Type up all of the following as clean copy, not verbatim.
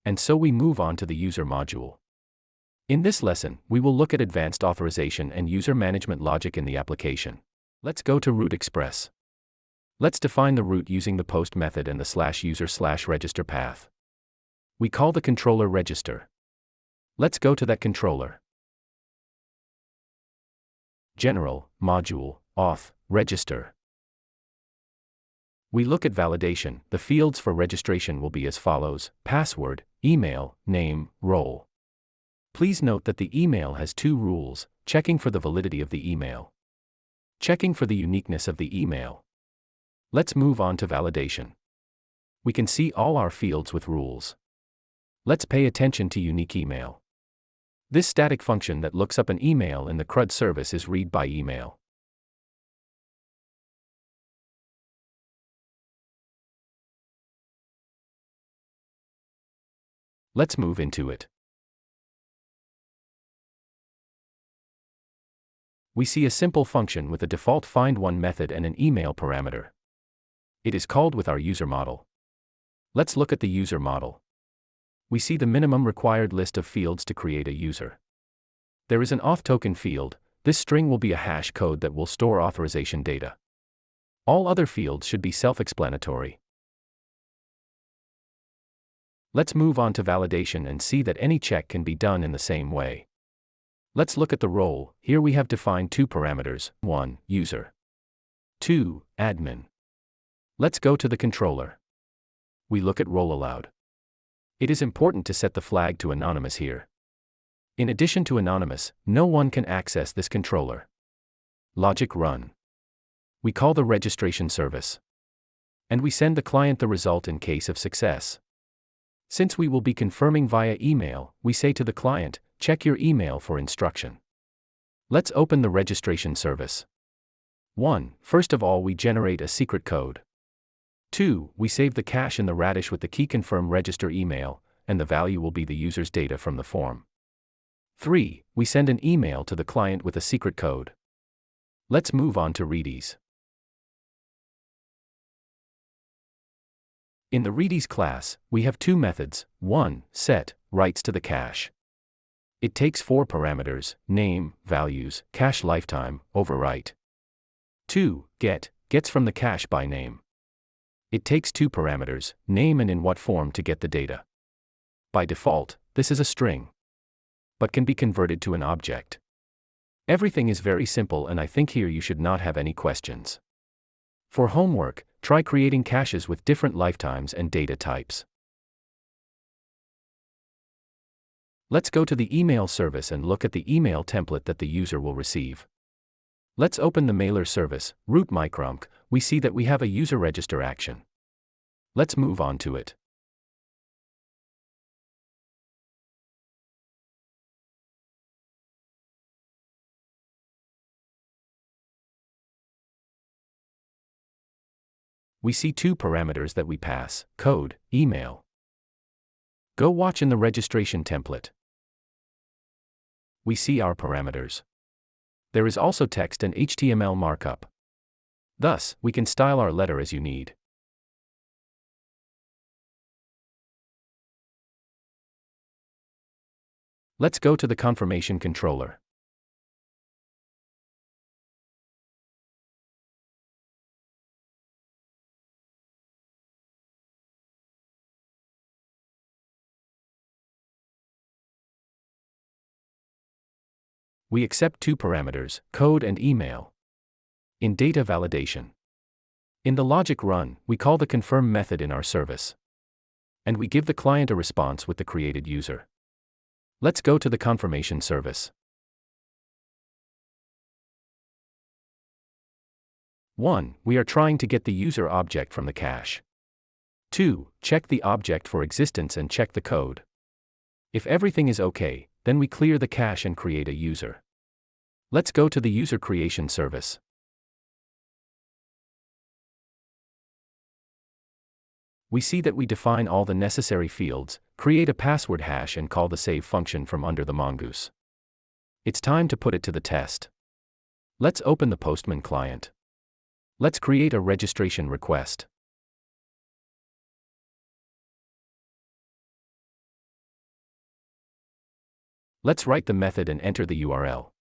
And so we move on to the user module. In this lesson, we will look at advanced authorization and user management logic in the application. Let's go to root express. Let's define the root using the post method and the /user/register path. We call the controller register. Let's go to that controller. General, module, auth, register. We look at validation. The fields for registration will be as follows: password, email, name, role. Please note that the email has two rules: checking for the validity of the email, checking for the uniqueness of the email. Let's move on to validation. We can see all our fields with rules. Let's pay attention to unique email. This static function that looks up an email in the CRUD service is read by email. Let's move into it. We see a simple function with a default find_one method and an email parameter. It is called with our user model. Let's look at the user model. We see the minimum required list of fields to create a user. There is an auth token field. This string will be a hash code that will store authorization data. All other fields should be self-explanatory. Let's move on to validation and see that any check can be done in the same way. Let's look at the role. Here we have defined two parameters: 1, user; 2, admin. Let's go to the controller. We look at role allowed. It is important to set the flag to anonymous here. In addition to anonymous, no one can access this controller. Logic run. We call the registration service. And we send the client the result in case of success. Since we will be confirming via email, we say to the client, check your email for instruction. Let's open the registration service. 1. First of all, we generate a secret code. 2. We save the cache in the radish with the key confirm register email, and the value will be the user's data from the form. 3. We send an email to the client with a secret code. Let's move on to readies. In the readies class, we have two methods. 1. Set, writes to the cache. It takes 4 parameters: name, values, cache lifetime, overwrite. 2. Get, gets from the cache by name. It takes 2 parameters, name and in what form to get the data. By default, this is a string, but can be converted to an object. Everything is very simple, and I think here you should not have any questions. For homework, try creating caches with different lifetimes and data types. Let's go to the email service and look at the email template that the user will receive. Let's open the mailer service, root Micromq. We see that we have a user register action. Let's move on to it. We see 2 parameters that we pass: code, email. Go watch in the registration template. We see our parameters. There is also text and HTML markup. Thus, we can style our letter as you need. Let's go to the confirmation controller. We accept 2 parameters, code and email. In data validation. In the logic run, we call the confirm method in our service. And we give the client a response with the created user. Let's go to the confirmation service. 1. We are trying to get the user object from the cache. 2. Check the object for existence and check the code. If everything is okay, then we clear the cache and create a user. Let's go to the user creation service. We see that we define all the necessary fields, create a password hash and call the save function from under the mongoose. It's time to put it to the test. Let's open the Postman client. Let's create a registration request. Let's write the method and enter the URL.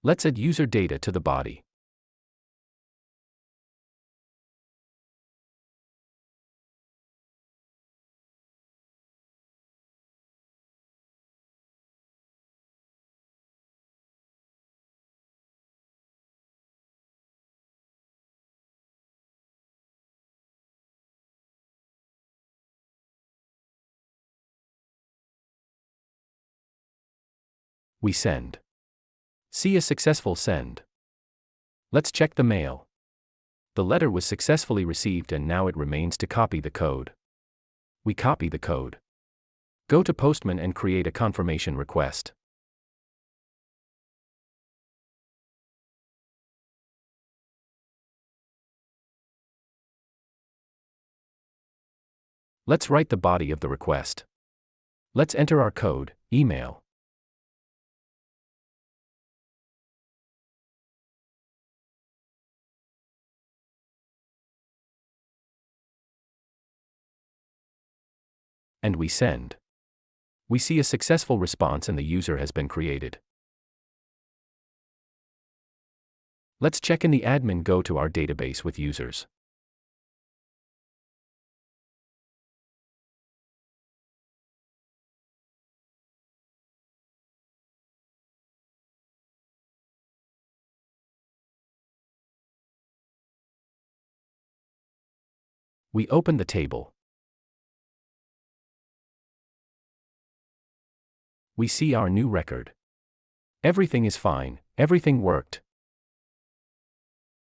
Let's add user data to the body. We send. See a successful send. Let's check the mail. The letter was successfully received and now it remains to copy the code. We copy the code. Go to Postman and create a confirmation request. Let's write the body of the request. Let's enter our code, email. And we send. We see a successful response and the user has been created. Let's check in the admin go to our database with users. We open the table. We see our new record. Everything is fine, everything worked.